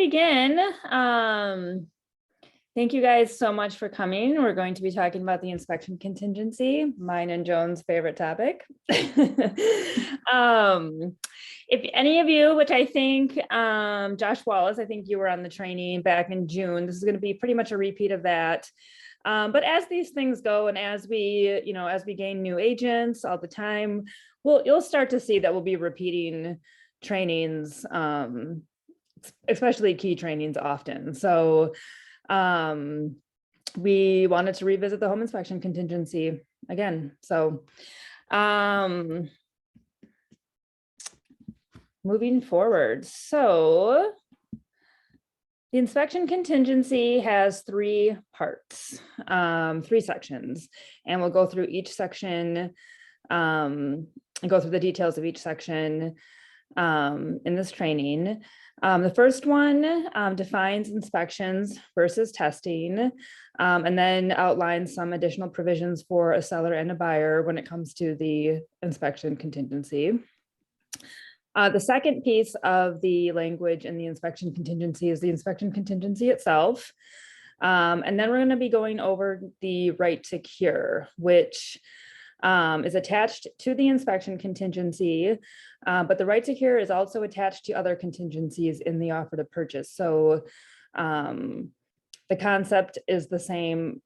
begin, thank you guys so much for coming. We're going to be talking about the inspection contingency, mine and Joan's favorite topic. If any of you, which I think Josh Wallace, I think you were on the training back in June. This is going to be pretty much a repeat of that. But as these things go, and as we gain new agents all the time, you'll start to see that we'll be repeating trainings, especially key trainings often. So we wanted to revisit the home inspection contingency again. So moving forward. So the inspection contingency has three parts, three sections, and we'll go through each section and go through the details of each section in this training. The first one defines inspections versus testing, and then outlines some additional provisions for a seller and a buyer when it comes to the inspection contingency. The second piece of the language in the inspection contingency is the inspection contingency itself. And then we're going to be going over the right to cure, which is attached to the inspection contingency, but the right to cure is also attached to other contingencies in the offer to purchase. So the concept is the same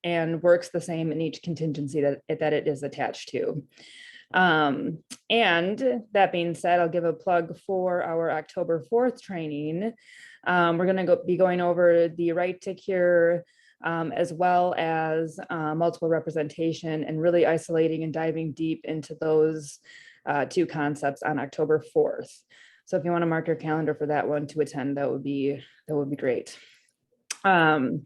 and works the same in each contingency that it is attached to. And that being said, I'll give a plug for our October 4th training. We're going to be going over the right to cure, as well as multiple representation, and really isolating and diving deep into those two concepts on October 4th. So if you want to mark your calendar for that one to attend, that would be great. And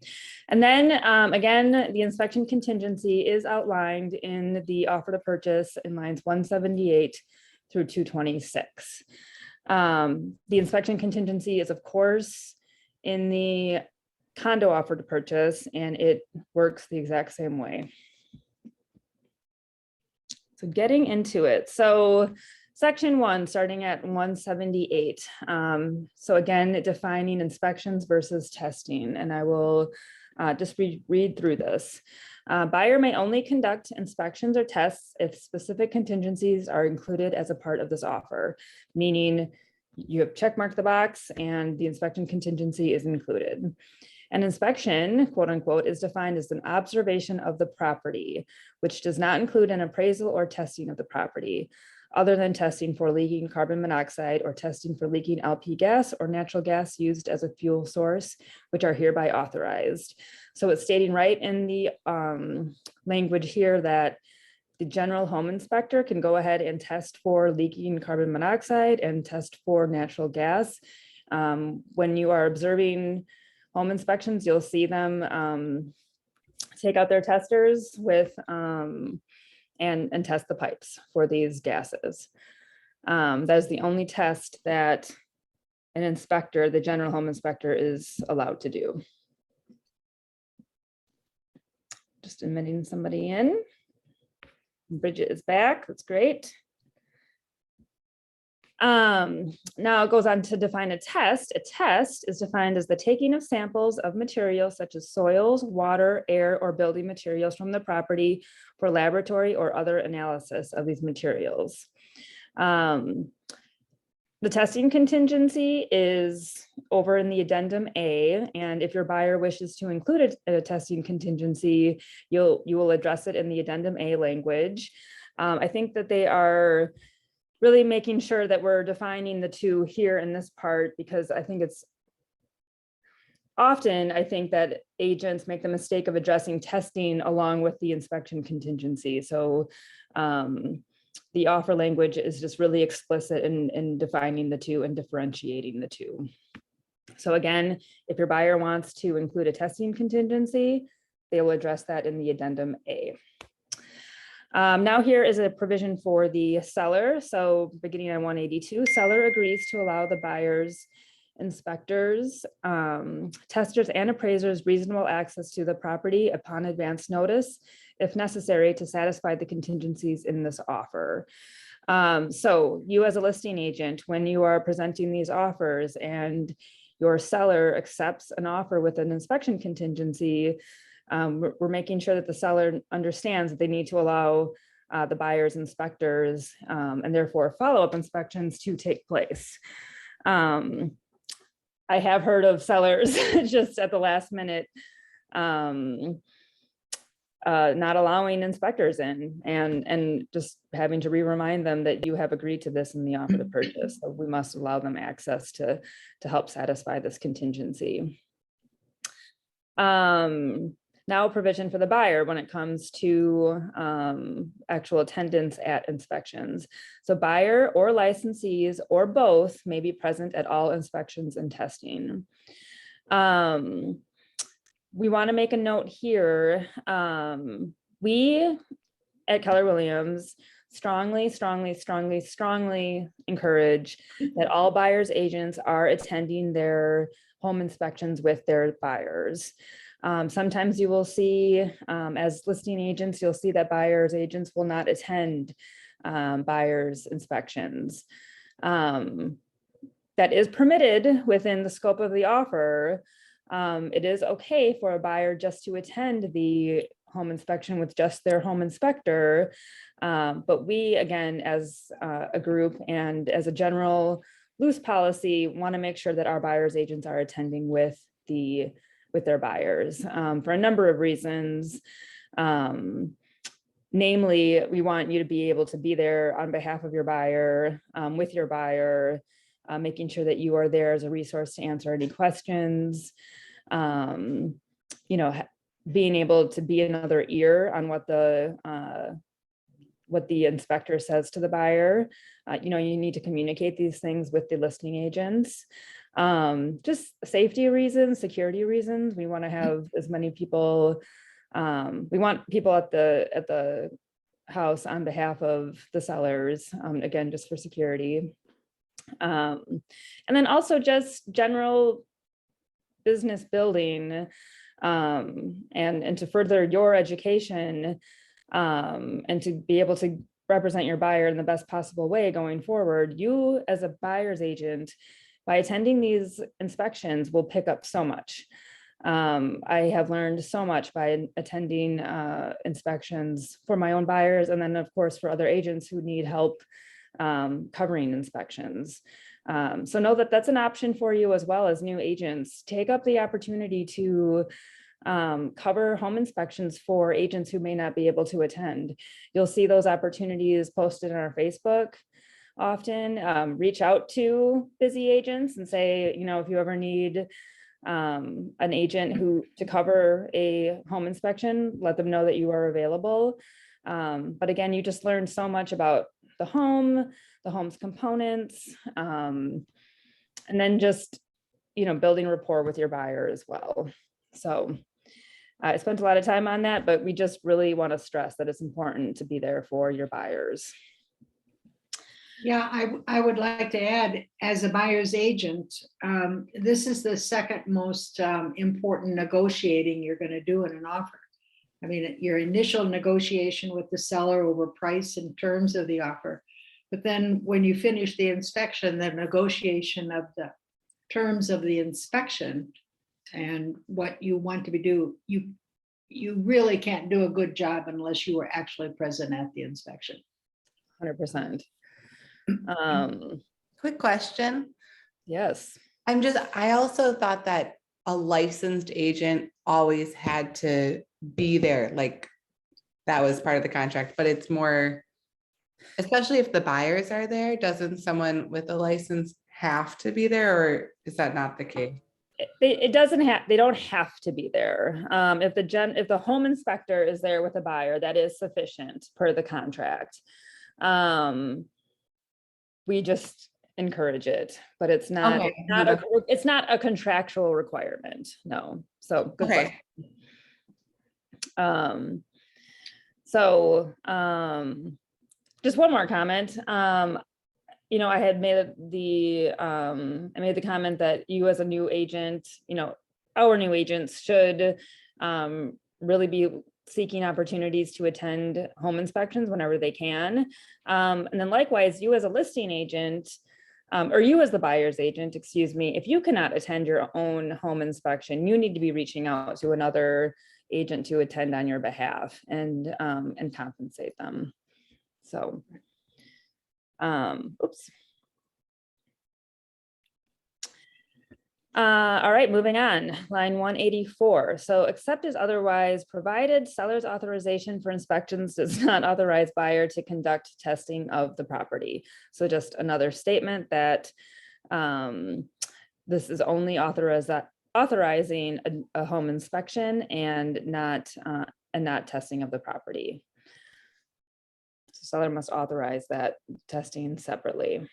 then again, the inspection contingency is outlined in the offer to purchase in lines 178 through 226. The inspection contingency is, of course, in the condo offer to purchase, and it works the exact same way. So getting into it. So section 1, starting at 178. So again, defining inspections versus testing, and I will just read through this. Buyer may only conduct inspections or tests if specific contingencies are included as a part of this offer, meaning you have checkmarked the box and the inspection contingency is included. An inspection, quote unquote, is defined as an observation of the property, which does not include an appraisal or testing of the property, other than testing for leaking carbon monoxide or testing for leaking LP gas or natural gas used as a fuel source, which are hereby authorized. So it's stating right in the language here that the general home inspector can go ahead and test for leaking carbon monoxide and test for natural gas. When you are observing home inspections, you'll see them take out their testers with and test the pipes for these gases. That is the only test that an inspector, the general home inspector, is allowed to do. Just admitting somebody in. Bridget is back. That's great. Now it goes on to define a test. A test is defined as the taking of samples of materials such as soils, water, air, or building materials from the property for laboratory or other analysis of these materials. The testing contingency is over in the addendum A, and if your buyer wishes to include a testing contingency, you will address it in the addendum A language. I think that they are really making sure that we're defining the two here in this part, because I think it's often, I think that agents make the mistake of addressing testing along with the inspection contingency. So the offer language is just really explicit in defining the two and differentiating the two. So again, if your buyer wants to include a testing contingency, they will address that in the addendum A. Now here is a provision for the seller. So beginning on 182, seller agrees to allow the buyer's inspectors, testers, and appraisers reasonable access to the property upon advance notice, if necessary, to satisfy the contingencies in this offer. So you as a listing agent, when you are presenting these offers and your seller accepts an offer with an inspection contingency, we're making sure that the seller understands that they need to allow the buyer's inspectors and therefore follow-up inspections to take place. I have heard of sellers just at the last minute not allowing inspectors in and just having to remind them that you have agreed to this in the offer to purchase. So we must allow them access to help satisfy this contingency. Now provision for the buyer when it comes to actual attendance at inspections. So buyer or licensees or both may be present at all inspections and testing. We want to make a note here. We at Keller Williams strongly encourage that all buyers agents are attending their home inspections with their buyers. Sometimes you will see, as listing agents, you'll see that buyers agents will not attend buyers inspections. That is permitted within the scope of the offer. It is okay for a buyer just to attend the home inspection with just their home inspector. But we, again, as a group and as a general loose policy, want to make sure that our buyers agents are attending with their buyers for a number of reasons. Namely, we want you to be able to be there on behalf of your buyer, with your buyer, making sure that you are there as a resource to answer any questions, you know, being able to be another ear on what the inspector says to the buyer. You know, you need to communicate these things with the listing agents. Just safety reasons, security reasons. We want to have as many people, we want people at the house on behalf of the sellers, again, just for security. And then also just general business building, and to further your education, and to be able to represent your buyer in the best possible way going forward. You as a buyer's agent, by attending these inspections, will pick up so much. I have learned so much by attending inspections for my own buyers, and then of course for other agents who need help covering inspections. So know that that's an option for you as well as new agents. Take up the opportunity to cover home inspections for agents who may not be able to attend. You'll see those opportunities posted on our Facebook often. Reach out to busy agents and say, you know, if you ever need an agent to cover a home inspection, let them know that you are available. But again, you just learned so much about the home's components, and then just, you know, building rapport with your buyer as well. So I spent a lot of time on that, but we just really want to stress that it's important to be there for your buyers. Yeah, I would like to add, as a buyer's agent, this is the second most important negotiating you're going to do in an offer. I mean, your initial negotiation with the seller over price and terms of the offer. But then when you finish the inspection, the negotiation of the terms of the inspection and what you want to do, you really can't do a good job unless you were actually present at the inspection. 100%. Quick question. Yes. I also thought that a licensed agent always had to be there, like that was part of the contract, but it's more, especially if the buyers are there, doesn't someone with a license have to be there, or is that not the case? They don't have to be there. If the home inspector is there with a buyer, that is sufficient per the contract. We just encourage it, but it's not, Okay. it's not a contractual requirement. No. So good Okay. question. Just one more comment. You know, I had made the comment that you as a new agent, you know, our new agents should really be seeking opportunities to attend home inspections whenever they can. And then likewise, you as a listing agent, or you as the buyer's agent, excuse me, if you cannot attend your own home inspection, you need to be reaching out to another agent to attend on your behalf and compensate them. So, oops. All right, moving on, line 184. So except as otherwise provided, seller's authorization for inspections does not authorize buyer to conduct testing of the property. So just another statement that this is only authorizing a home inspection and not testing of the property. So seller must authorize that testing separately.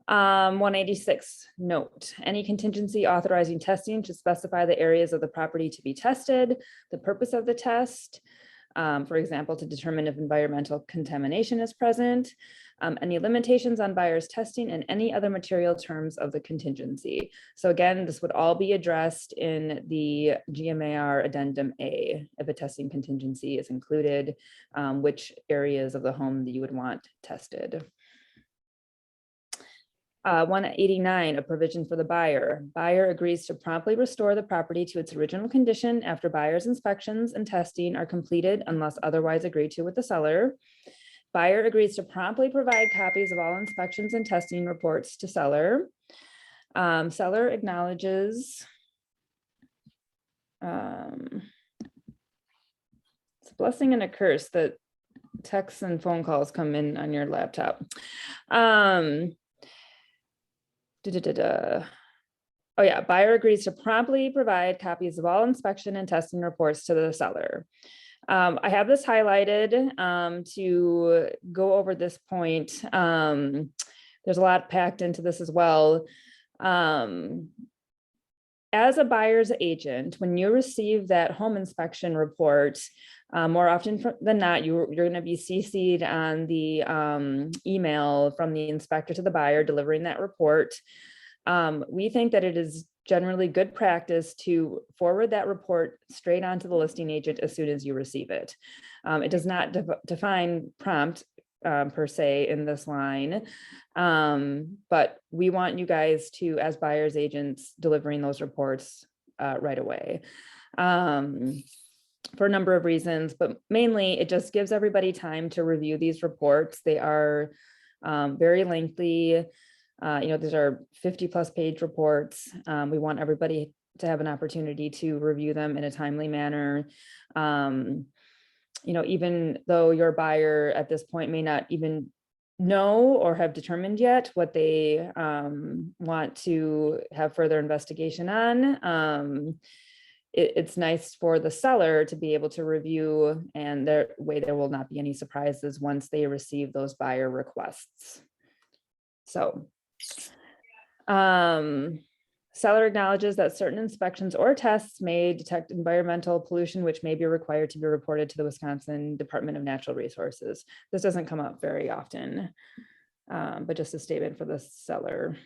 186, note, any contingency authorizing testing should specify the areas of the property to be tested, the purpose of the test, for example, to determine if environmental contamination is present, any limitations on buyer's testing, and any other material terms of the contingency. So again, this would all be addressed in the GMAR Addendum A, if a testing contingency is included, which areas of the home that you would want tested. 189, a provision for the buyer. Buyer agrees to promptly restore the property to its original condition after buyer's inspections and testing are completed unless otherwise agreed to with the seller. Buyer agrees to promptly provide copies of all inspections and testing reports to seller. Seller acknowledges it's a blessing and a curse that texts and phone calls come in on your laptop. Oh yeah, buyer agrees to promptly provide copies of all inspection and testing reports to the seller. I have this highlighted to go over this point. There's a lot packed into this as well. As a buyer's agent, when you receive that home inspection report, more often than not, you're going to be CC'd on the email from the inspector to the buyer delivering that report. We think that it is generally good practice to forward that report straight onto the listing agent as soon as you receive it. It does not define prompt per se in this line, but we want you guys to, as buyer's agents, delivering those reports right away. For a number of reasons, but mainly it just gives everybody time to review these reports. They are very lengthy. These are 50+ page reports. We want everybody to have an opportunity to review them in a timely manner. Even though your buyer at this point may not even know or have determined yet what they want to have further investigation on, it's nice for the seller to be able to review, and there will not be any surprises once they receive those buyer requests. So, seller acknowledges that certain inspections or tests may detect environmental pollution, which may be required to be reported to the Wisconsin Department of Natural Resources. This doesn't come up very often, but just a statement for the seller.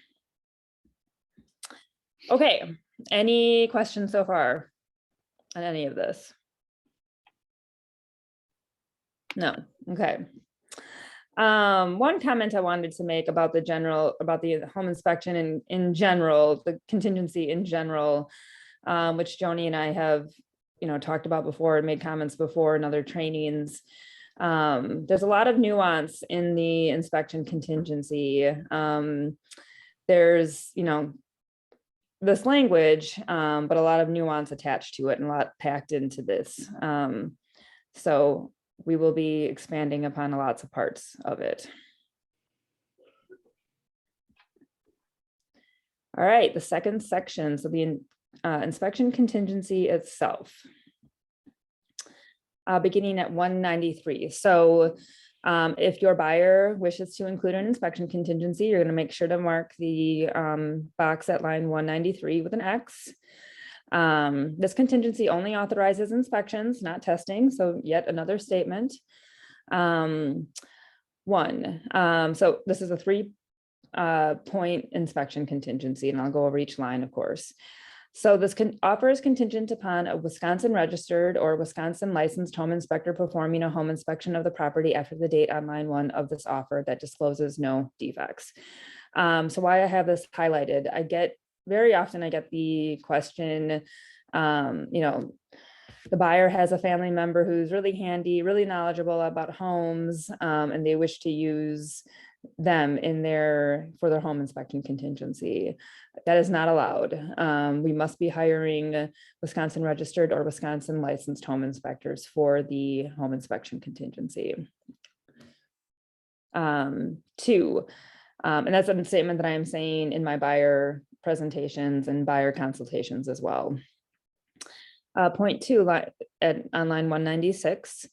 Okay, any questions so far on any of this? No, okay. One comment I wanted to make about the home inspection in general, the contingency in general, which Joni and I have, talked about before and made comments before in other trainings. There's a lot of nuance in the inspection contingency. There's, this language, but a lot of nuance attached to it and a lot packed into this. So we will be expanding upon lots of parts of it. All right, the second section, so the inspection contingency itself, beginning at 193. So if your buyer wishes to include an inspection contingency, you're going to make sure to mark the box at line 193 with an X. This contingency only authorizes inspections, not testing. So yet another statement. So this is a 3-point inspection contingency, and I'll go over each line, of course. So this offer is contingent upon a Wisconsin registered or Wisconsin licensed home inspector performing a home inspection of the property after the date on line 1 of this offer that discloses no defects. So why I have this highlighted, very often I get the question, the buyer has a family member who's really handy, really knowledgeable about homes, and they wish to use them for their home inspection contingency. That is not allowed. We must be hiring Wisconsin registered or Wisconsin licensed home inspectors for the home inspection contingency. 2, and that's a statement that I am saying in my buyer presentations and buyer consultations as well. Point 2 on line 196.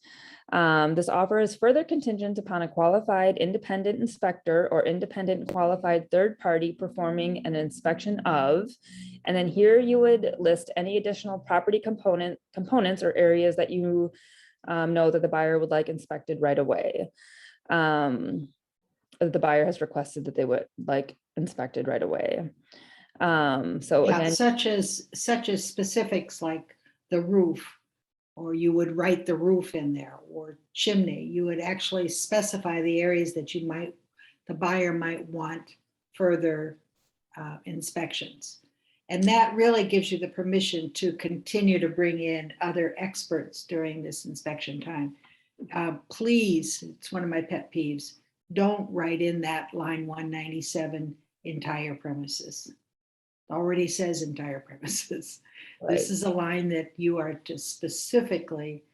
This offer is further contingent upon a qualified independent inspector or independent qualified third party performing an inspection of, and then here you would list any additional property components or areas that you know that the buyer would like inspected right away. The buyer has requested that they would like inspected right away. So Yeah, again, such as specifics like the roof, or you would write the roof in there, or chimney. You would actually specify the areas that the buyer might want further inspections. And that really gives you the permission to continue to bring in other experts during this inspection time. Please, it's one of my pet peeves, don't write in that line 197 entire premises. Already says entire premises. right. This is a line that you are to specifically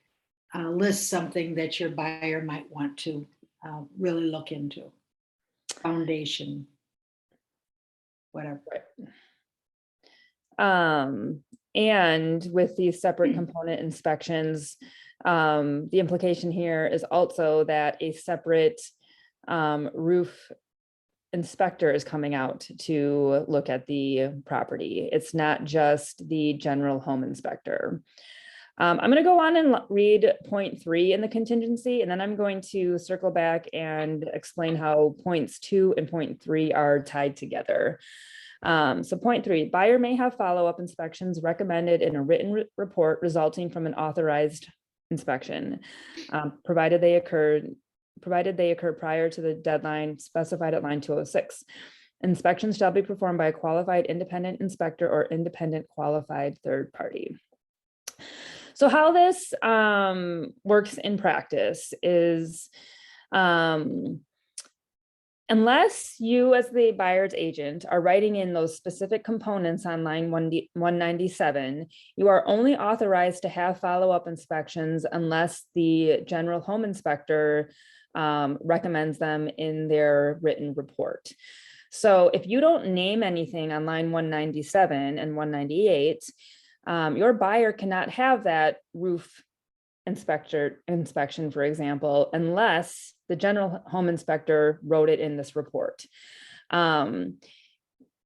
list something that your buyer might want to really look into. Foundation, whatever. Right. And with these separate component inspections, the implication here is also that a separate roof inspector is coming out to look at the property. It's not just the general home inspector. I'm going to go on and read point 3 in the contingency, and then I'm going to circle back and explain how points 2 and point 3 are tied together. So point 3, buyer may have follow-up inspections recommended in a written report resulting from an authorized inspection, provided they occur prior to the deadline specified at line 206. Inspections shall be performed by a qualified independent inspector or independent qualified third party. So how this works in practice is, unless you as the buyer's agent are writing in those specific components on line 197, you are only authorized to have follow-up inspections unless the general home inspector recommends them in their written report. So if you don't name anything on line 197 and 198, your buyer cannot have that roof inspection, for example, unless the general home inspector wrote it in this report.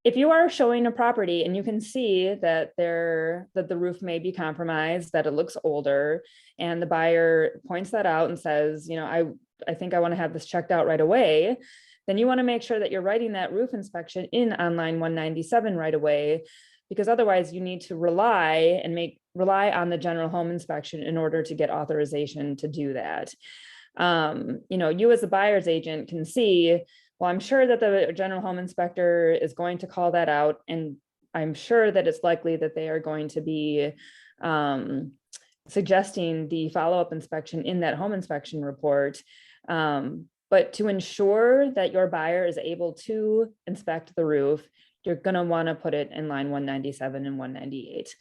If you are showing a property and you can see that the roof may be compromised, that it looks older, and the buyer points that out and says, I think I want to have this checked out right away, then you want to make sure that you're writing that roof inspection in on line 197 right away, because otherwise you need to rely on the general home inspection in order to get authorization to do that. You as a buyer's agent can see, well, I'm sure that the general home inspector is going to call that out, and I'm sure that it's likely that they are going to be suggesting the follow-up inspection in that home inspection report. But to ensure that your buyer is able to inspect the roof, you're going to want to put it in line 197 and 198.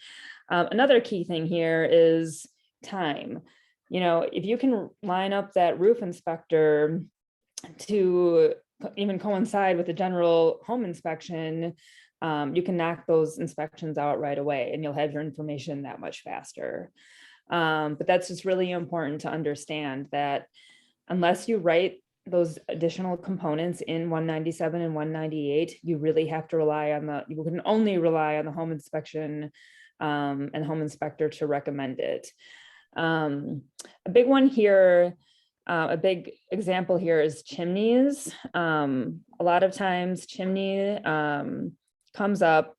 Another key thing here is time. If you can line up that roof inspector to even coincide with the general home inspection, you can knock those inspections out right away and you'll have your information that much faster. But that's just really important to understand that unless you write those additional components in 197 and 198, you really have to you can only rely on the home inspection and home inspector to recommend it. A big one here, a big example here is chimneys. A lot of times chimney comes up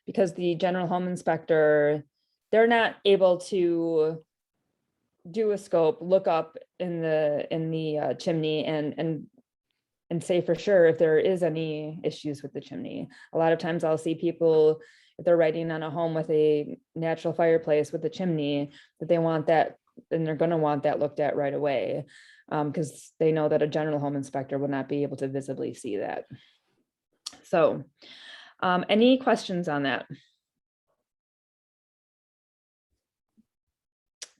because the general home inspector, they're not able to do a scope, look up in the chimney and say for sure if there is any issues with the chimney. A lot of times I'll see people, if they're writing on a home with a natural fireplace with a chimney, that they want that, and they're going to want that looked at right away, because they know that a general home inspector will not be able to visibly see that. So any questions on that?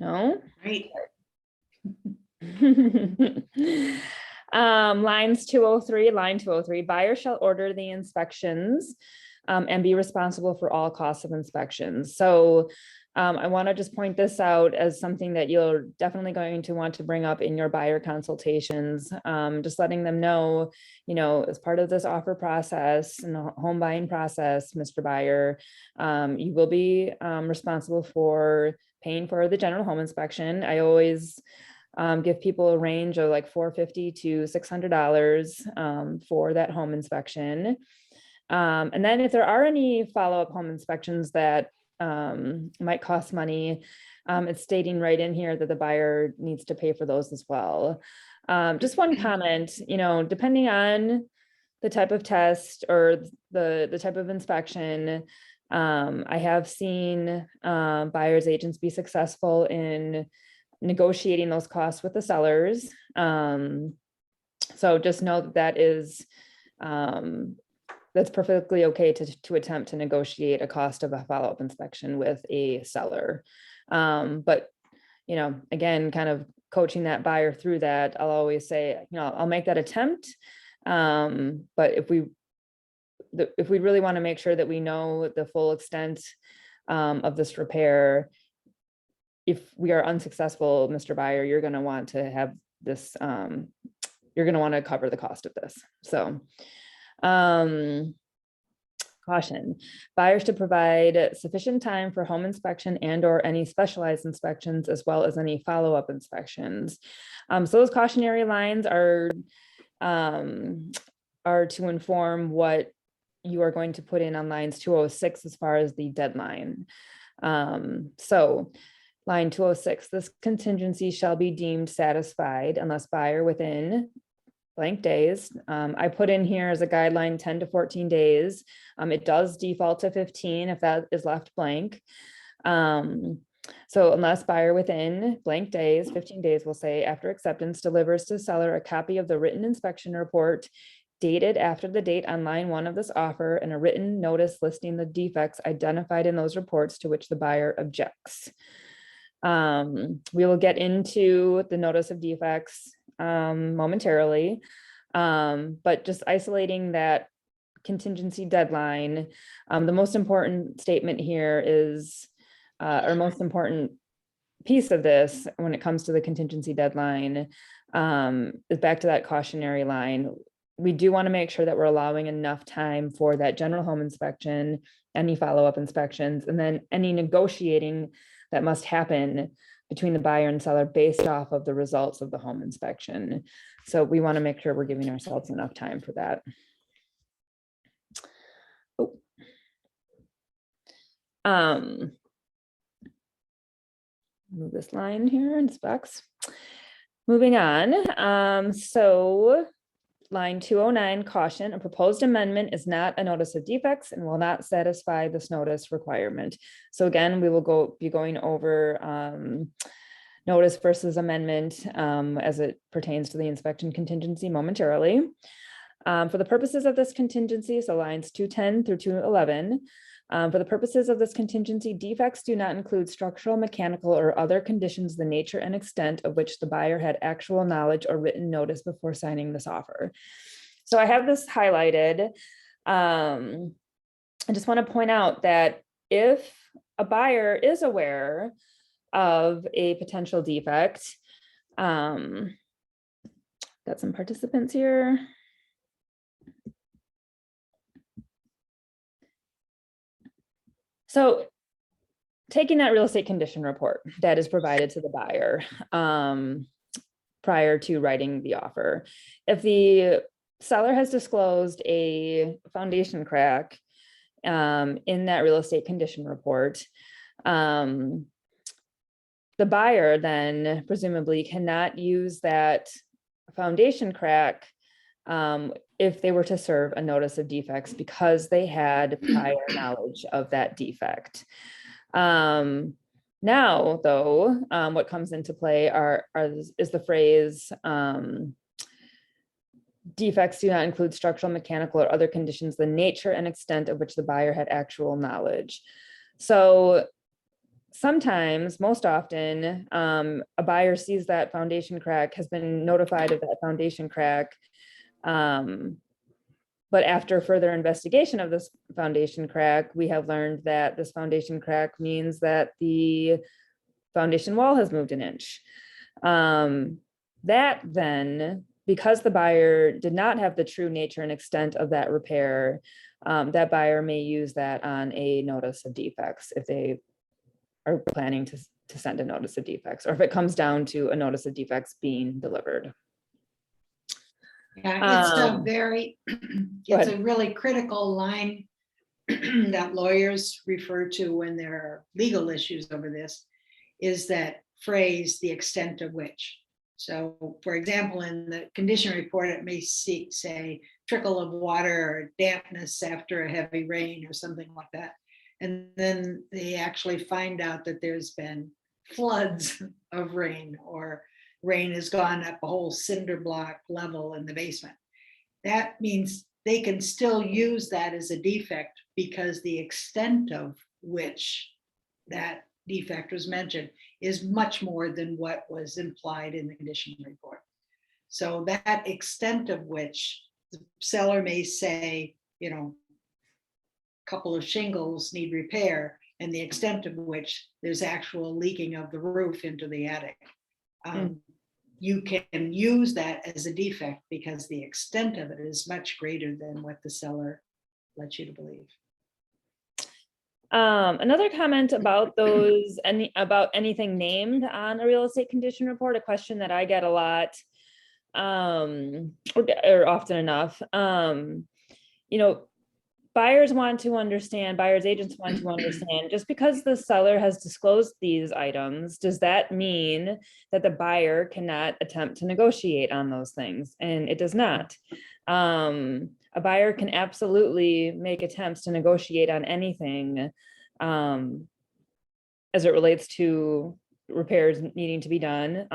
No? Right. Lines 203, line 203, buyer shall order the inspections and be responsible for all costs of inspections. So I want to just point this out as something that you're definitely going to want to bring up in your buyer consultations, just letting them know, as part of this offer process and the home buying process, Mr. Buyer, you will be responsible for paying for the general home inspection. I always give people a range of like $450 to $600 for that home inspection. And then if there are any follow-up home inspections that might cost money, it's stating right in here that the buyer needs to pay for those as well. Just one comment, depending on the type of test or the type of inspection, I have seen buyer's agents be successful in negotiating those costs with the sellers. So just know that that is, that's perfectly okay to attempt to negotiate a cost of a follow-up inspection with a seller. But, again, kind of coaching that buyer through that, I'll always say, I'll make that attempt. But if we really want to make sure that we know the full extent of this repair, if we are unsuccessful, Mr. Buyer, you're going to want to have this, you're going to want to cover the cost of this. So, caution, buyers to provide sufficient time for home inspection and or any specialized inspections, as well as any follow-up inspections. So those cautionary lines are to inform what you are going to put in on lines 206 as far as the deadline. So line 206, this contingency shall be deemed satisfied unless buyer within blank days. I put in here as a guideline 10 to 14 days. It does default to 15 if that is left blank. So unless buyer within blank days, 15 days, we'll say, after acceptance, delivers to seller a copy of the written inspection report dated after the date on line 1 of this offer and a written notice listing the defects identified in those reports to which the buyer objects. We will get into the notice of defects momentarily, but just isolating that contingency deadline, the most important statement here is, or most important piece of this when it comes to the contingency deadline, is back to that cautionary line. We do want to make sure that we're allowing enough time for that general home inspection, any follow-up inspections, and then any negotiating that must happen between the buyer and seller based off of the results of the home inspection. So we want to make sure we're giving ourselves enough time for that. Move this line here in specs. Moving on. So line 209, caution, a proposed amendment is not a notice of defects and will not satisfy this notice requirement. So again, we will be going over notice versus amendment as it pertains to the inspection contingency momentarily. For the purposes of this contingency, so lines 210 through 211, for the purposes of this contingency, defects do not include structural, mechanical, or other conditions, the nature and extent of which the buyer had actual knowledge or written notice before signing this offer. So I have this highlighted. I just want to point out that if a buyer is aware of a potential defect, got some participants here. So taking that real estate condition report that is provided to the buyer prior to writing the offer, if the seller has disclosed a foundation crack in that real estate condition report, the buyer then presumably cannot use that foundation crack if they were to serve a notice of defects because they had prior knowledge of that defect. Now, though, what comes into play is the phrase, defects do not include structural, mechanical, or other conditions, the nature and extent of which the buyer had actual knowledge. So sometimes, most often, a buyer sees that foundation crack, has been notified of that foundation crack, but after further investigation of this foundation crack, we have learned that this foundation crack means that the foundation wall has moved an inch. That then, because the buyer did not have the true nature and extent of that repair, that buyer may use that on a notice of defects if they are planning to send a notice of defects, or if it comes down to a notice of defects being delivered. Yeah, it's a very, it's a really critical line that lawyers refer to when there are legal issues over this, is that phrase, the extent of which. So, for example, in the condition report, it may say trickle of water or dampness after a heavy rain or something like that. And then they actually find out that there's been floods of rain, or rain has gone up a whole cinder block level in the basement. That means they can still use that as a defect because the extent of which that defect was mentioned is much more than what was implied in the condition report. So that extent of which the seller may say, you know, a couple of shingles need repair, and the extent of which there's actual leaking of the roof into the attic. You can use that as a defect because the extent of it is much greater than what the seller lets you to believe. Another comment about those, about anything named on a real estate condition report, a question that I get a lot, or often enough. You know, buyers want to understand, buyers agents want to understand, just because the seller has disclosed these items, does that mean that the buyer cannot attempt to negotiate on those things? And it does not. A buyer can absolutely make attempts to negotiate on anything as it relates to repairs needing to be done,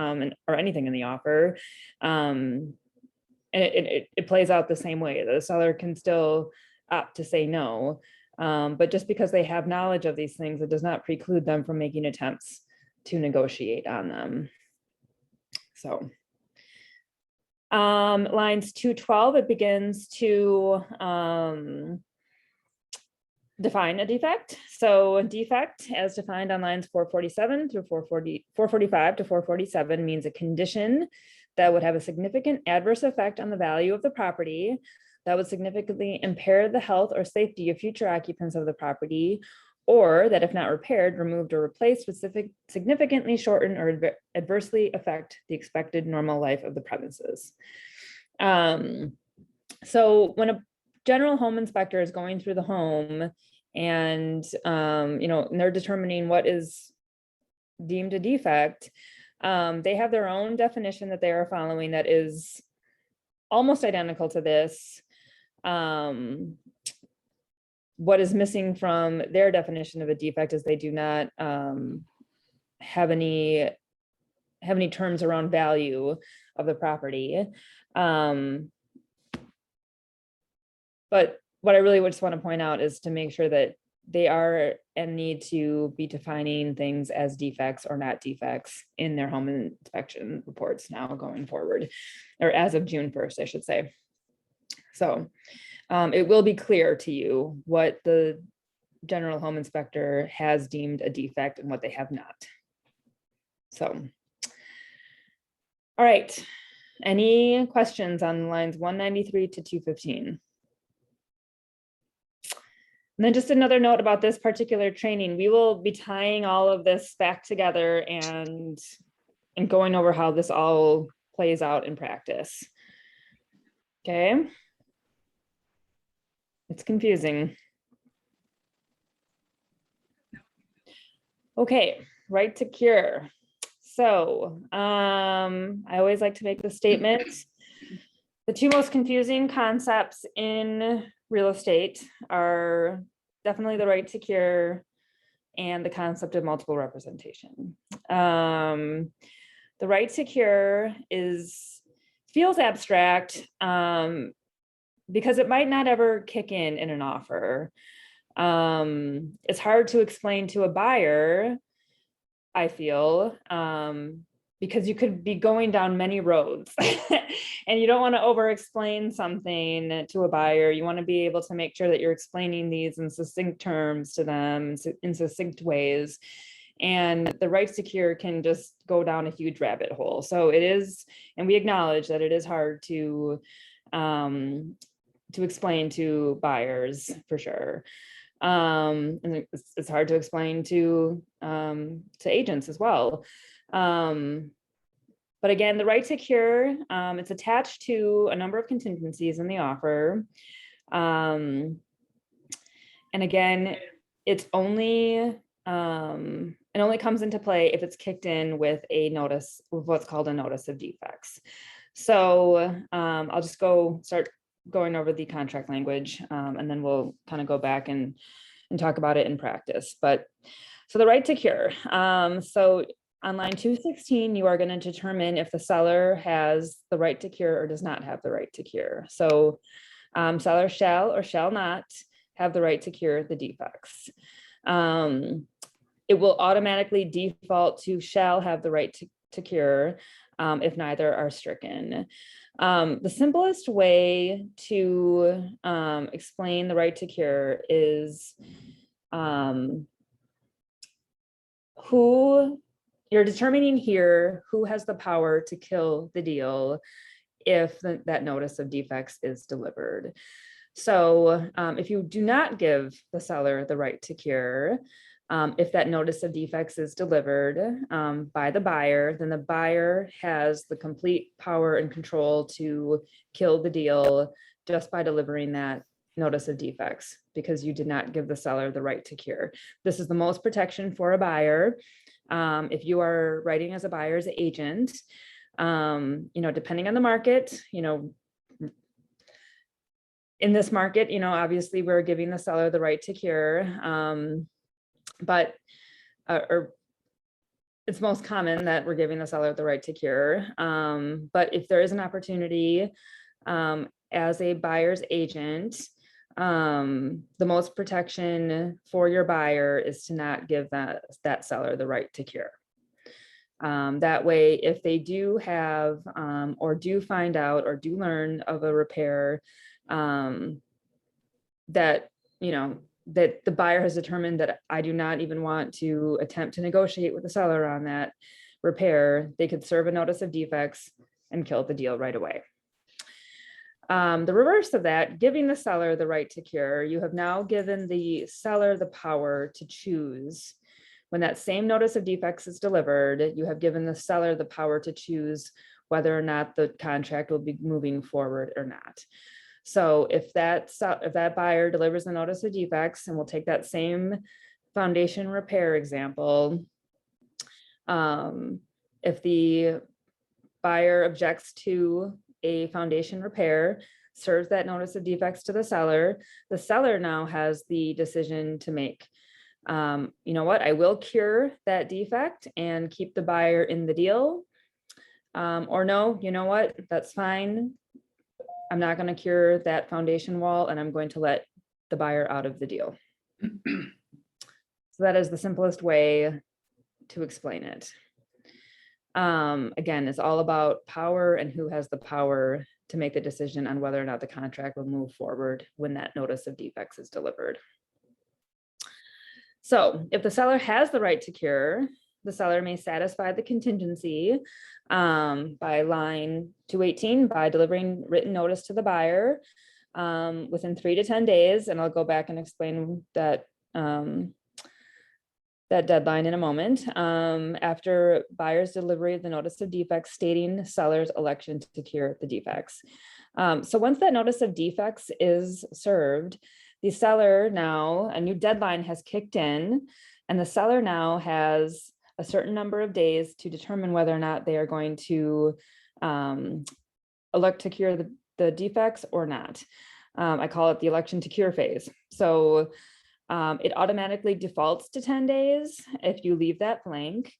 or anything in the offer. And it plays out the same way. The seller can still opt to say no, but just because they have knowledge of these things, it does not preclude them from making attempts to negotiate on them. So lines 212, it begins to define a defect. So a defect, as defined on lines 447 through 445 to 447, means a condition that would have a significant adverse effect on the value of the property, that would significantly impair the health or safety of future occupants of the property, or that if not repaired, removed, or replaced, would significantly shorten or adversely affect the expected normal life of the premises. So when a general home inspector is going through the home and, you know, and they're determining what is deemed a defect, they have their own definition that they are following that is almost identical to this. What is missing from their definition of a defect is they do not have any terms around value of the property. But what I really just want to point out is to make sure that they are and need to be defining things as defects or not defects in their home inspection reports now going forward, or as of June 1st, I should say. So it will be clear to you what the general home inspector has deemed a defect and what they have not. So, all right. Any questions on lines 193 to 215? And then just another note about this particular training, we will be tying all of this back together and going over how this all plays out in practice. Okay. It's confusing. Okay, right to cure. So I always like to make the statement. The two most confusing concepts in real estate are definitely the right to cure and the concept of multiple representation. The right to cure feels abstract because it might not ever kick in an offer. It's hard to explain to a buyer, I feel, because you could be going down many roads and you don't want to over explain something to a buyer. You want to be able to make sure that you're explaining these in succinct terms to them in succinct ways. And the right to cure can just go down a huge rabbit hole. So it is, and we acknowledge that it is hard to explain to buyers for sure. And it's hard to explain to agents as well. But again, the right to cure, it's attached to a number of contingencies in the offer. And again, it only comes into play if it's kicked in with what's called a notice of defects. So I'll just start going over the contract language, and then we'll kind of go back and talk about it in practice. But so the right to cure. So on line 216, you are going to determine if the seller has the right to cure or does not have the right to cure. So seller shall or shall not have the right to cure the defects. It will automatically default to shall have the right to cure if neither are stricken. The simplest way to explain the right to cure is who you're determining here, who has the power to kill the deal if that notice of defects is delivered. So if you do not give the seller the right to cure, if that notice of defects is delivered by the buyer, then the buyer has the complete power and control to kill the deal just by delivering that notice of defects, because you did not give the seller the right to cure. This is the most protection for a buyer. If you are writing as a buyer's agent, depending on the market, in this market, obviously we're giving the seller the right to cure. But it's most common that we're giving the seller the right to cure. But if there is an opportunity as a buyer's agent, the most protection for your buyer is to not give that seller the right to cure. That way, if they do have or do find out or do learn of a repair that the buyer has determined that I do not even want to attempt to negotiate with the seller on that repair, they could serve a notice of defects and kill the deal right away. The reverse of that, giving the seller the right to cure, you have now given the seller the power to choose. When that same notice of defects is delivered, you have given the seller the power to choose whether or not the contract will be moving forward or not. So if that buyer delivers the notice of defects, and we'll take that same foundation repair example, if the buyer objects to a foundation repair, serves that notice of defects to the seller now has the decision to make. You know what, I will cure that defect and keep the buyer in the deal. Or no, you know what, that's fine. I'm not going to cure that foundation wall and I'm going to let the buyer out of the deal. So that is the simplest way to explain it. Again, it's all about power and who has the power to make the decision on whether or not the contract will move forward when that notice of defects is delivered. So if the seller has the right to cure, the seller may satisfy the contingency by line 218 by delivering written notice to the buyer within 3 to 10 days. And I'll go back and explain that that deadline in a moment, after buyer's delivery of the notice of defects stating seller's election to cure the defects. So once that notice of defects is served, the seller now, a new deadline has kicked in, And the seller now has a certain number of days to determine whether or not they are going to elect to cure the defects or not. I call it the election to cure phase. So it automatically defaults to 10 days if you leave that blank.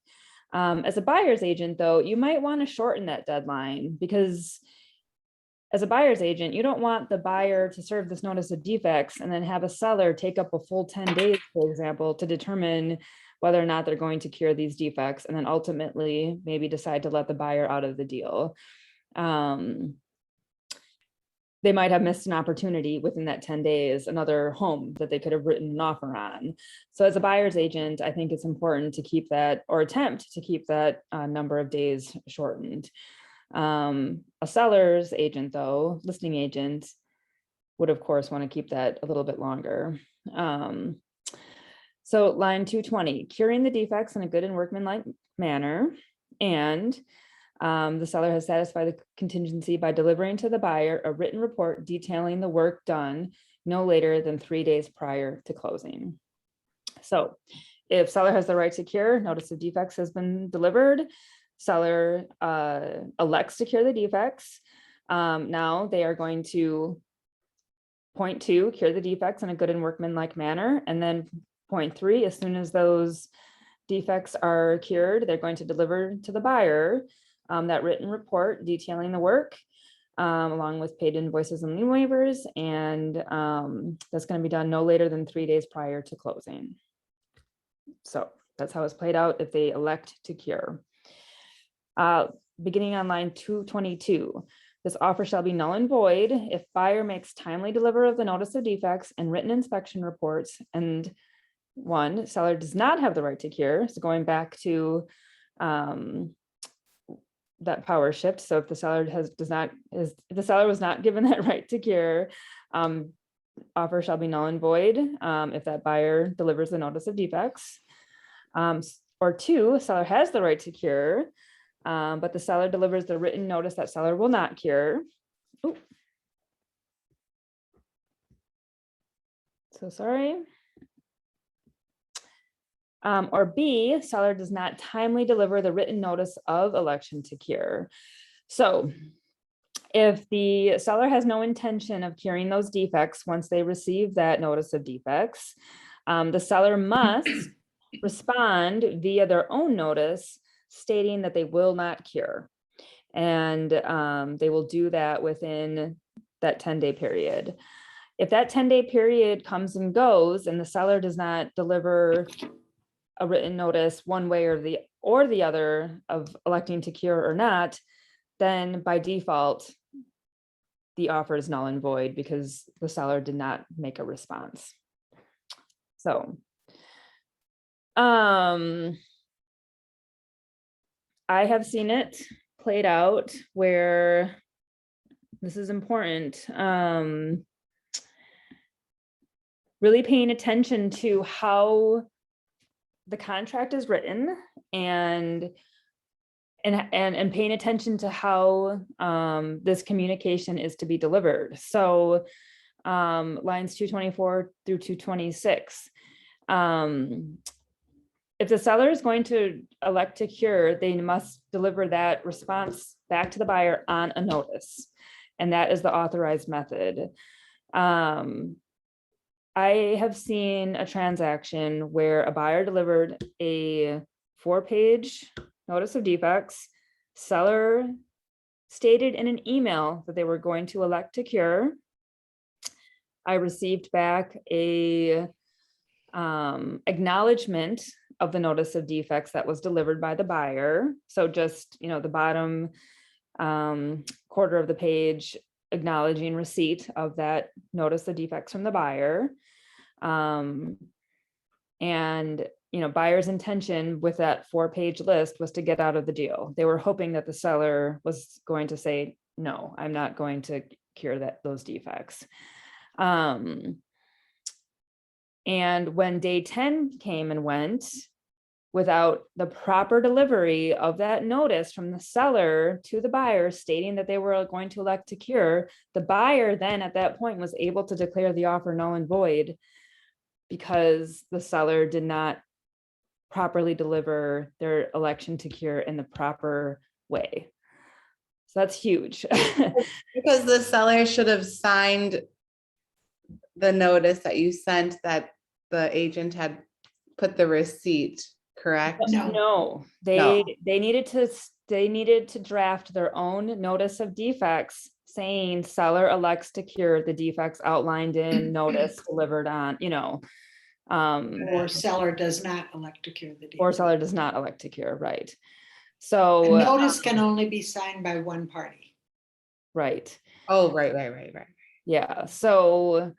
As a buyer's agent, though, you might want to shorten that deadline, because as a buyer's agent, you don't want the buyer to serve this notice of defects and then have a seller take up a full 10 days, for example, to determine whether or not they're going to cure these defects, and then ultimately maybe decide to let the buyer out of the deal. They might have missed an opportunity within that 10 days, another home that they could have written an offer on. So as a buyer's agent, I think it's important to keep that, or attempt to keep that number of days shortened. A seller's agent, though, listing agent, would of course want to keep that a little bit longer. So line 220, curing the defects in a good and workmanlike manner, and the seller has satisfied the contingency by delivering to the buyer a written report detailing the work done no later than 3 days prior to closing. So if seller has the right to cure, notice of defects has been delivered, seller elects to cure the defects. Now they are going to point 2, cure the defects in a good and workmanlike manner. And then point 3, as soon as those defects are cured, they're going to deliver to the buyer that written report detailing the work, along with paid invoices and lien waivers. And that's going to be done no later than 3 days prior to closing. So that's how it's played out if they elect to cure. Beginning on line 222, this offer shall be null and void if buyer makes timely delivery of the notice of defects and written inspection reports, and 1, seller does not have the right to cure. So going back to that power shift. So if the seller if the seller was not given that right to cure, offer shall be null and void if that buyer delivers the notice of defects. Or 2, seller has the right to cure, but the seller delivers the written notice that seller will not cure. Ooh. So sorry. Or B, seller does not timely deliver the written notice of election to cure. So if the seller has no intention of curing those defects once they receive that notice of defects, the seller must respond via their own notice stating that they will not cure. And they will do that within that 10-day period. If that 10-day period comes and goes and the seller does not deliver a written notice one way or the other of electing to cure or not, then by default, the offer is null and void because the seller did not make a response. So, I have seen it played out where this is important. Really paying attention to how the contract is written and paying attention to how this communication is to be delivered. So lines 224 through 226. If the seller is going to elect to cure, they must deliver that response back to the buyer on a notice. And that is the authorized method. I have seen a transaction where a buyer delivered a 4-page notice of defects. Seller stated in an email that they were going to elect to cure. I received back a acknowledgement of the notice of defects that was delivered by the buyer. So just, the bottom quarter of the page acknowledging receipt of that notice of defects from the buyer. And buyer's intention with that 4-page list was to get out of the deal. They were hoping that the seller was going to say, no, I'm not going to cure those defects. And when day 10 came and went, without the proper delivery of that notice from the seller to the buyer stating that they were going to elect to cure, the buyer then at that point was able to declare the offer null and void because the seller did not properly deliver their election to cure in the proper way. So that's huge. Because the seller should have signed the notice that you sent that the agent had put the receipt, correct? No. No, they needed to draft their own notice of defects saying seller elects to cure the defects outlined in notice delivered on, Or seller does not elect to cure the or defect. seller does not elect to cure, right? A So, notice can only be signed by one party. right, Oh, right. yeah, so,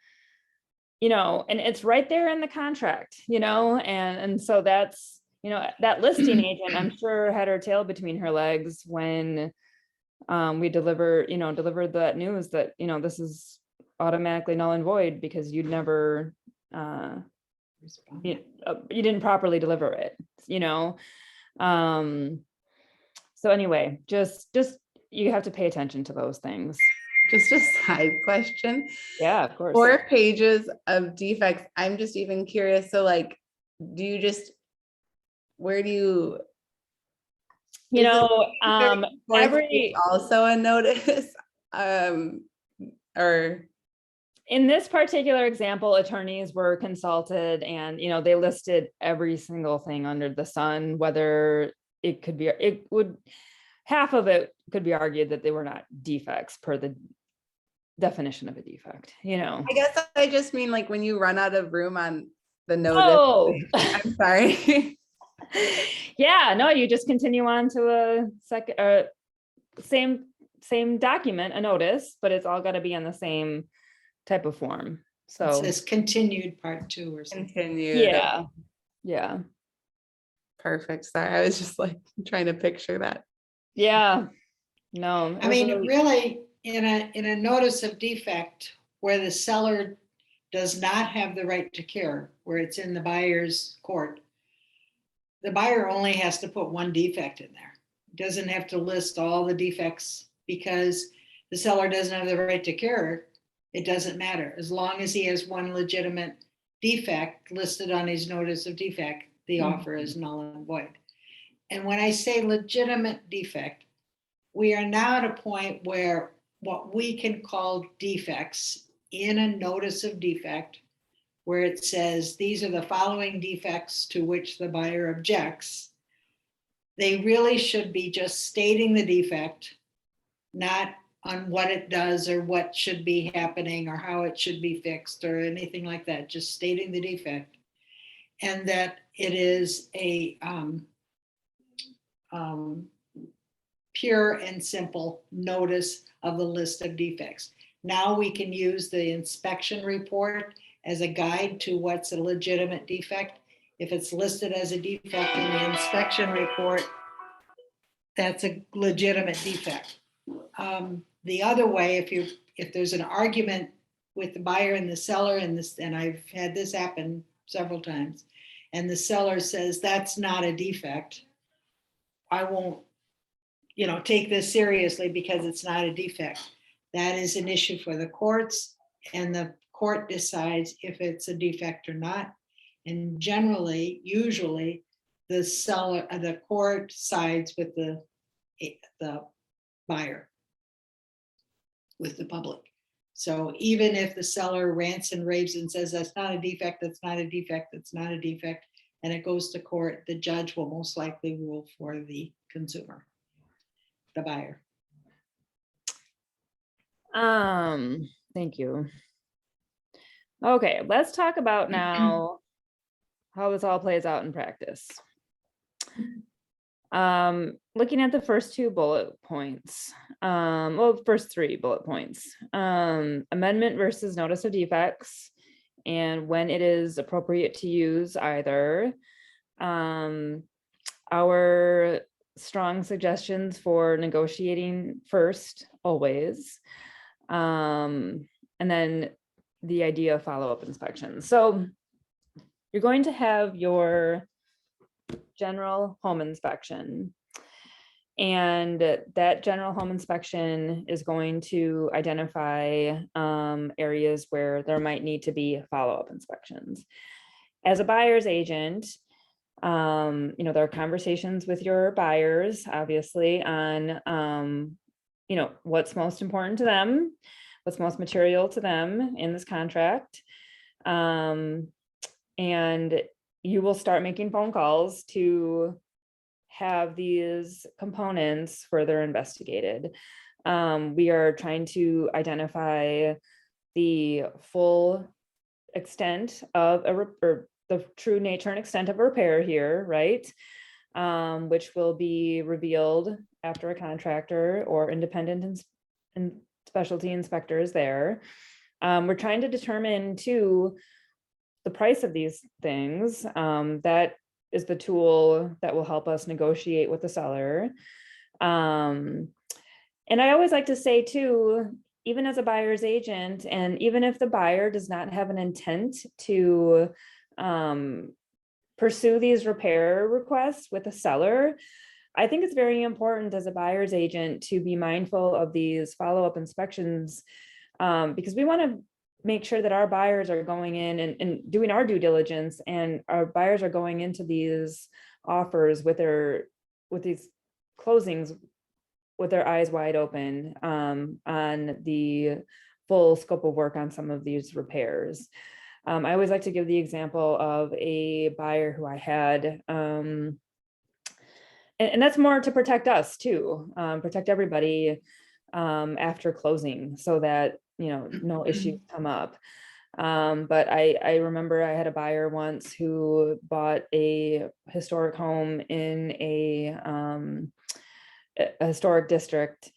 and it's right there in the contract, and so that's, that listing agent, I'm sure, had her tail between her legs when we delivered that news that, this is automatically null and void because you'd never, you didn't properly deliver it, so anyway, just you have to pay attention to those things. Just a side question. Yeah, of course. 4 pages of defects. I'm just even curious. So like, where do you? Every also a notice, or in this particular example, attorneys were consulted and, they listed every single thing under the sun, whether half of it could be argued that they were not defects per the definition of a defect, I guess I just mean like when you run out of room on the notice. Oh, I'm sorry. Yeah, no, you just continue on to a second, same document, a notice, but it's all got to be in the same type of form. So it says continued part 2 or something. Continued. Yeah. Perfect. Sorry, I was just like trying to picture that. Yeah. No. I mean, really, in a notice of defect where the seller does not have the right to cure, where it's in the buyer's court, the buyer only has to put one defect in there. Doesn't have to list all the defects because the seller doesn't have the right to cure. It doesn't matter. As long as he has one legitimate defect listed on his notice of defect, the offer is null and void. And when I say legitimate defect, we are now at a point where what we can call defects in a notice of defect, where it says these are the following defects to which the buyer objects, they really should be just stating the defect, not on what it does or what should be happening or how it should be fixed or anything like that, just stating the defect. And that it is a pure and simple notice of the list of defects. Now we can use the inspection report as a guide to what's a legitimate defect. If it's listed as a defect in the inspection report, that's a legitimate defect. The other way, if there's an argument with the buyer and the seller, and I've had this happen several times, and the seller says that's not a defect, I won't, take this seriously because it's not a defect. That is an issue for the courts, and the court decides if it's a defect or not. And generally, usually, the court sides with the buyer, with the public. So even if the seller rants and raves and says that's not a defect, that's not a defect, that's not a defect, and it goes to court, the judge will most likely rule for the consumer, the buyer. Thank you. Okay, let's talk about now how this all plays out in practice. Looking at the first 2 bullet points, first 3 bullet points, amendment versus notice of defects, and when it is appropriate to use either. Our strong suggestions for negotiating first, always, and then the idea of follow-up inspections. So you're going to have your general home inspection, and that general home inspection is going to identify areas where there might need to be follow-up inspections. As a buyer's agent, There are conversations with your buyers, obviously, on, what's most important to them, what's most material to them in this contract. And you will start making phone calls to have these components further investigated. We are trying to identify the full extent of or the true nature and extent of a repair here, right? Which will be revealed after a contractor or independent and specialty inspectors there. We're trying to determine too the price of these things. That is the tool that will help us negotiate with the seller. And I always like to say too, even as a buyer's agent, and even if the buyer does not have an intent to pursue these repair requests with the seller, I think it's very important as a buyer's agent to be mindful of these follow-up inspections, because we want to make sure that our buyers are going in and doing our due diligence, and our buyers are going into these offers with these closings with their eyes wide open on the full scope of work on some of these repairs. I always like to give the example of a buyer who I had, and that's more to protect us too, protect everybody after closing, so that no issues come up. But I remember I had a buyer once who bought a historic home in a historic district,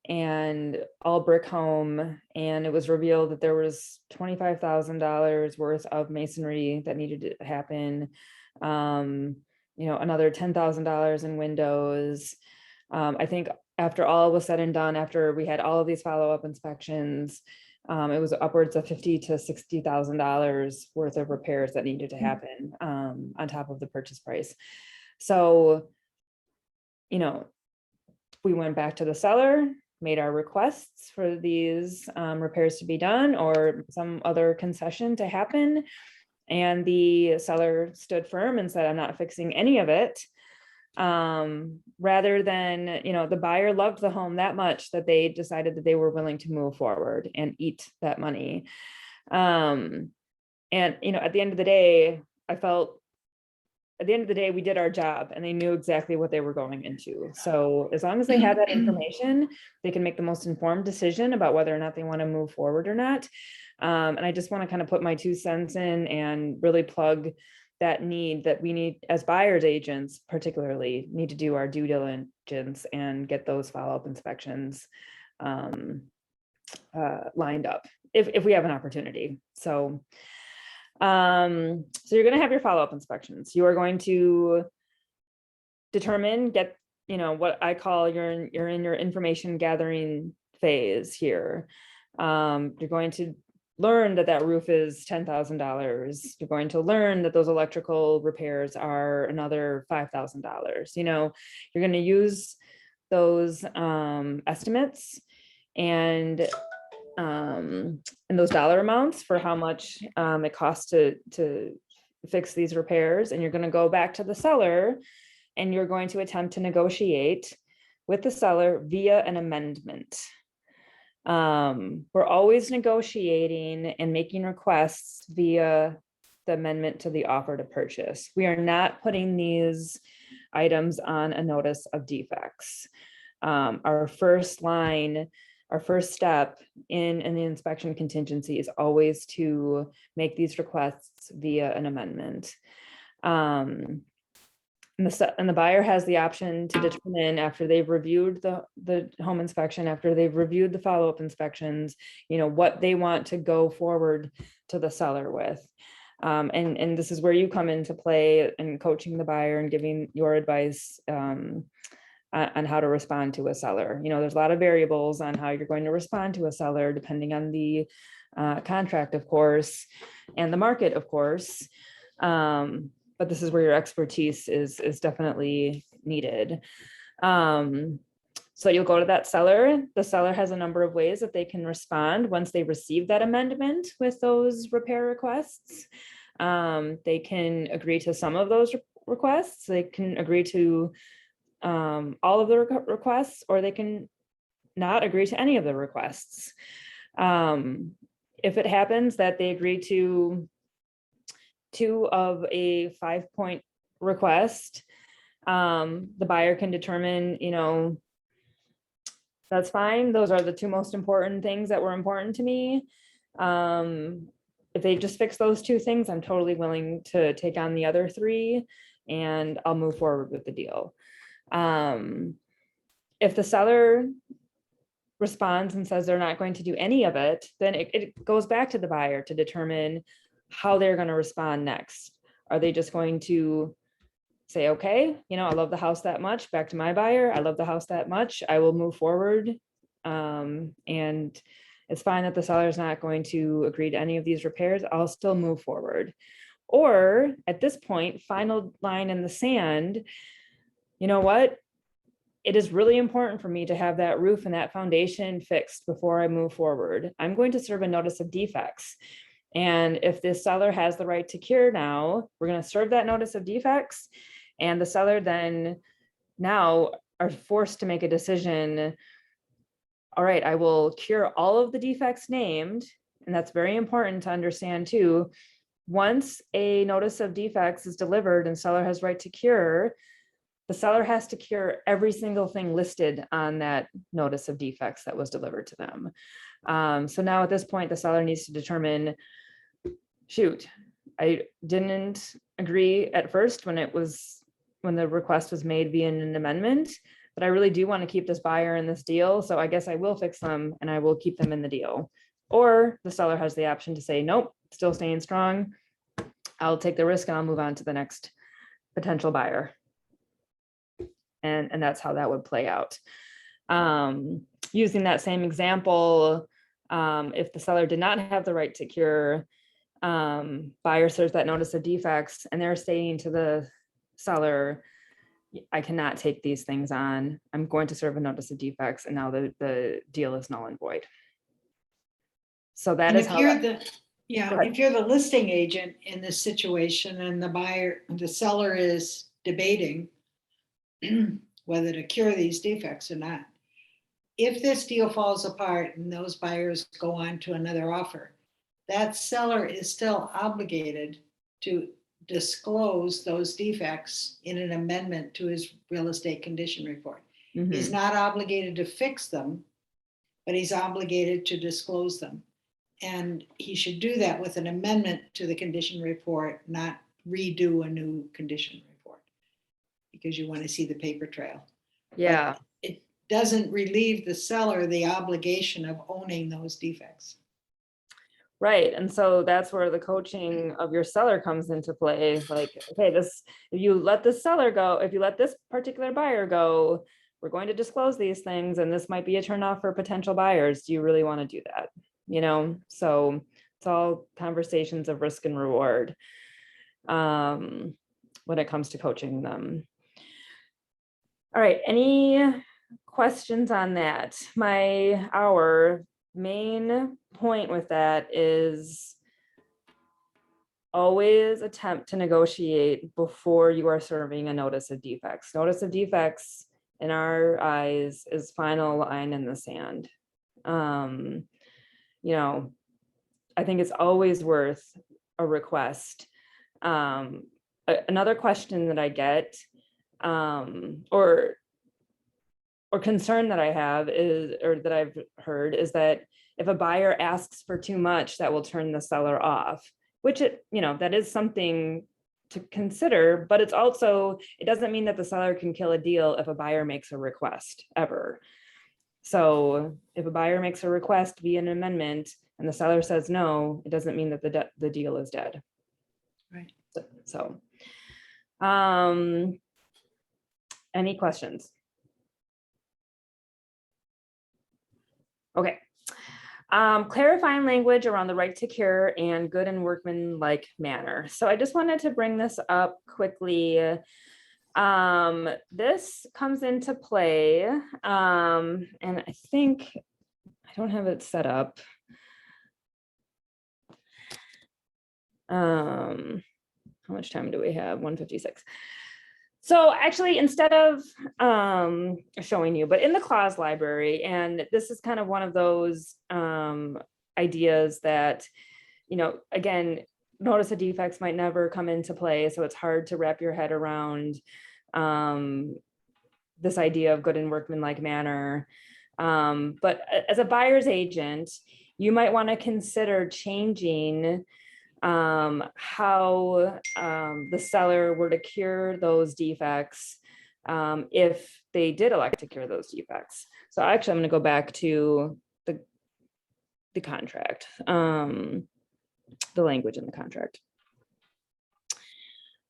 and all brick home, and it was revealed that there was $25,000 worth of masonry that needed to happen, another $10,000 in windows. I think after all was said and done, after we had all of these follow-up inspections, it was upwards of $50,000 to $60,000 worth of repairs that needed to happen on top of the purchase price. So, we went back to the seller, made our requests for these repairs to be done or some other concession to happen. And the seller stood firm and said, I'm not fixing any of it. Rather than, the buyer loved the home that much that they decided that they were willing to move forward and eat that money. And, at the end of the day, we did our job and they knew exactly what they were going into. So as long as they have that information, they can make the most informed decision about whether or not they want to move forward or not. And I just want to kind of put my 2 cents in and really plug that need that we need as buyer's agents, particularly need to do our due diligence and get those follow-up inspections lined up if we have an opportunity. So you're going to have your follow-up inspections. You are going to determine, what I call you're in your information gathering phase here. You're going to learn that roof is $10,000. You're going to learn that those electrical repairs are another $5,000. You're going to use those estimates and those dollar amounts for how much it costs to fix these repairs. And you're going to go back to the seller and you're going to attempt to negotiate with the seller via an amendment. We're always negotiating and making requests via the amendment to the offer to purchase. We are not putting these items on a notice of defects. Our first step in the inspection contingency is always to make these requests via an amendment. And the buyer has the option to determine after they've reviewed the home inspection, after they've reviewed the follow-up inspections, what they want to go forward to the seller with. And this is where you come into play in coaching the buyer and giving your advice on how to respond to a seller. There's a lot of variables on how you're going to respond to a seller, depending on the contract, of course, and the market, of course. But this is where your expertise is definitely needed. So you'll go to that seller. The seller has a number of ways that they can respond once they receive that amendment with those repair requests. They can agree to some of those requests. They can agree to all of the requests, or they can not agree to any of the requests. If it happens that they agree to 2 of a 5-point request, the buyer can determine, that's fine. Those are the 2 most important things that were important to me. If they just fix those 2 things, I'm totally willing to take on the other 3 and I'll move forward with the deal. If the seller responds and says they're not going to do any of it, then it goes back to the buyer to determine how they're going to respond next. Are they just going to say, okay, I love the house that much, back to my buyer, I love the house that much, I will move forward. And it's fine that the seller is not going to agree to any of these repairs, I'll still move forward. Or at this point, final line in the sand, you know what? It is really important for me to have that roof and that foundation fixed before I move forward. I'm going to serve a notice of defects. And if this seller has the right to cure now, we're going to serve that notice of defects. And the seller then now are forced to make a decision. All right, I will cure all of the defects named. And that's very important to understand too. Once a notice of defects is delivered and seller has right to cure, the seller has to cure every single thing listed on that notice of defects that was delivered to them. So now at this point, the seller needs to determine, shoot, I didn't agree at first when the request was made via an amendment, but I really do want to keep this buyer in this deal. So I guess I will fix them and I will keep them in the deal. Or the seller has the option to say, nope, still staying strong. I'll take the risk and I'll move on to the next potential buyer. And that's how that would play out. Using that same example, if the seller did not have the right to cure, buyer serves that notice of defects and they're saying to the seller, I cannot take these things on. I'm going to serve a notice of defects, and now the deal is null and void. So that is how if you're the listing agent in this situation and the seller is debating whether to cure these defects or not, if this deal falls apart and those buyers go on to another offer, that seller is still obligated to disclose those defects in an amendment to his real estate condition report. Mm-hmm. He's not obligated to fix them, but he's obligated to disclose them. And he should do that with an amendment to the condition report, not redo a new condition report, because you want to see the paper trail. Yeah. But it doesn't relieve the seller the obligation of owning those defects. Right. And so that's where the coaching of your seller comes into play. Like, okay, if you let the seller go, if you let this particular buyer go, we're going to disclose these things, and this might be a turnoff for potential buyers. Do you really want to do that? So it's all conversations of risk and reward when it comes to coaching them. All right. Any questions on that? Our main point with that is always attempt to negotiate before you are serving a notice of defects. Notice of defects in our eyes is final line in the sand. I think it's always worth a request. Another question that I get or concern that I have is, or that I've heard, is that if a buyer asks for too much, that will turn the seller off, which that is something to consider, but it doesn't mean that the seller can kill a deal if a buyer makes a request ever. So if a buyer makes a request via an amendment and the seller says no, it doesn't mean that the deal is dead. Right. So, any questions? Okay. Clarifying language around the right to cure and good and workmanlike manner. So I just wanted to bring this up quickly. This comes into play, and I think I don't have it set up. how much time do we have? 1:56. So actually, instead of showing you, but in the clause library, and this is kind of one of those ideas that, again, notice of defects might never come into play. So it's hard to wrap your head around this idea of good and workmanlike manner. But as a buyer's agent, you might want to consider changing how the seller were to cure those defects if they did elect to cure those defects. So actually, I'm going to go back to the contract, the language in the contract.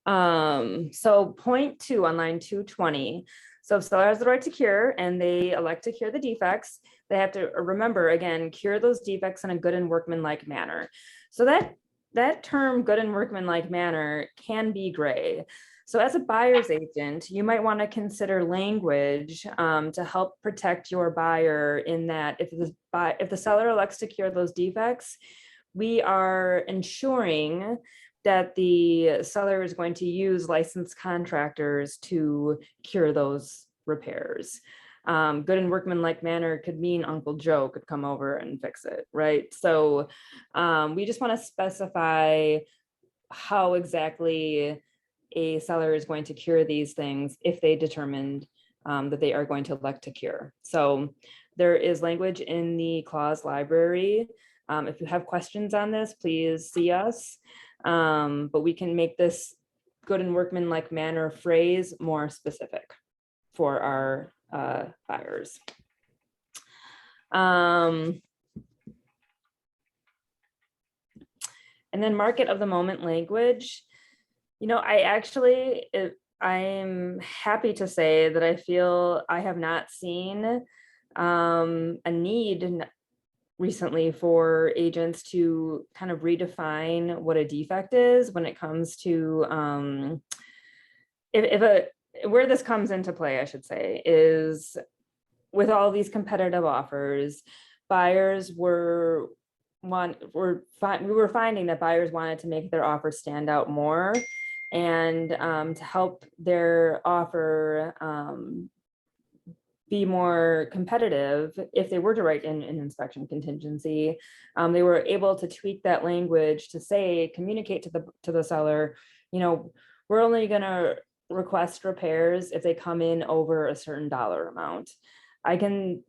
So point 2 on line 220. So if seller has the right to cure and they elect to cure the defects, they have to remember, again, cure those defects in a good and workmanlike manner. So that term, good and workmanlike manner, can be gray. So as a buyer's agent, you might want to consider language to help protect your buyer, in that if the seller elects to cure those defects, we are ensuring that the seller is going to use licensed contractors to cure those repairs. Good and workmanlike manner could mean Uncle Joe could come over and fix it, right? So we just want to specify how exactly a seller is going to cure these things if they determined that they are going to elect to cure. So there is language in the clause library. If you have questions on this, please see us. But we can make this good and workmanlike manner phrase more specific for our buyers. And then market of the moment language. I'm happy to say that I feel I have not seen a need recently for agents to kind of redefine what a defect is when it comes to where this comes into play, I should say, is with all these competitive offers, we were finding that buyers wanted to make their offer stand out more, and to help their offer be more competitive. If they were to write in an inspection contingency, they were able to tweak that language to say, communicate to the seller, we're only going to request repairs if they come in over a certain dollar amount. I can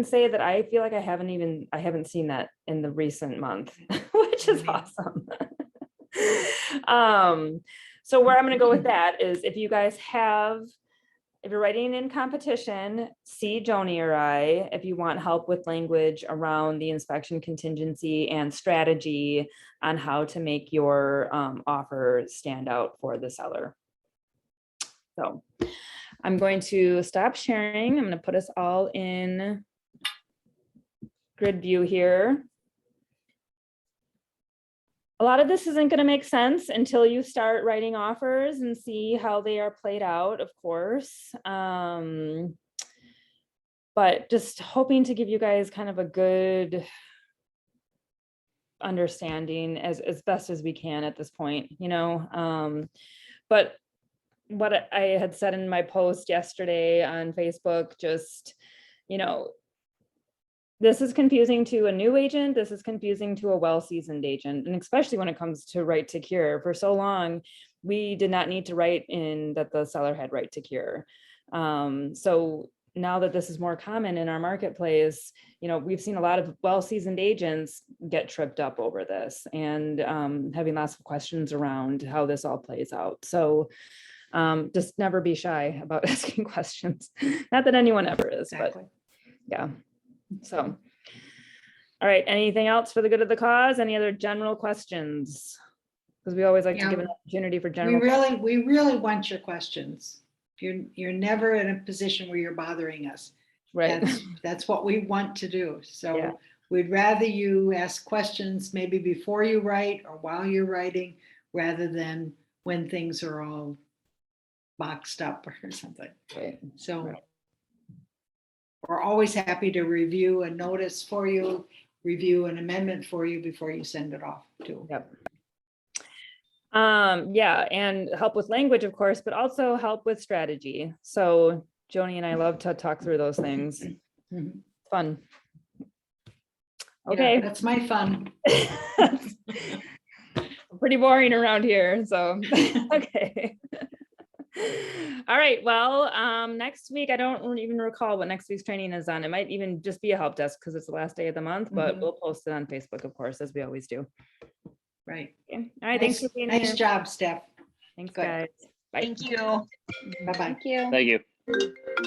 say that I feel like I haven't seen that in the recent month, which is awesome. So where I'm going to go with that is, if you're writing in competition, see Joni or I if you want help with language around the inspection contingency and strategy on how to make your offer stand out for the seller. So I'm going to stop sharing. I'm going to put us all in grid view here. A lot of this isn't going to make sense until you start writing offers and see how they are played out, of course. But just hoping to give you guys kind of a good understanding as best as we can at this point, but what I had said in my post yesterday on Facebook, just, this is confusing to a new agent. This is confusing to a well-seasoned agent. And especially when it comes to right to cure. For so long, we did not need to write in that the seller had right to cure. So now that this is more common in our marketplace, we've seen a lot of well-seasoned agents get tripped up over this and having lots of questions around how this all plays out. So just never be shy about asking questions. Not that anyone ever is, exactly. But yeah. So, all right. Anything else for the good of the cause? Any other general questions? Because we always like to give an opportunity for general. We really want your questions. You're never in a position where you're bothering us. Right. That's what we want to do. So we'd rather you ask questions maybe before you write or while you're writing, rather than when things are all boxed up or something. Right. So we're always happy to review a notice for you, review an amendment for you before you send it off to. Yep. Yeah, and help with language, of course, but also help with strategy. So Joni and I love to talk through those things. Mhm. Fun. Yeah, Okay. that's my fun. Pretty boring around here, so, okay. All right, well, next week, I don't even recall what next week's training is on. It might even just be a help desk because it's the last day of the month, but Mhm. we'll post it on Facebook, of course, as we always do. Right. Okay. All right, thanks for being Nice here. job, Steph. Thanks, Good. guys. Bye. Thank you. Bye-bye. Thank you. Thank you.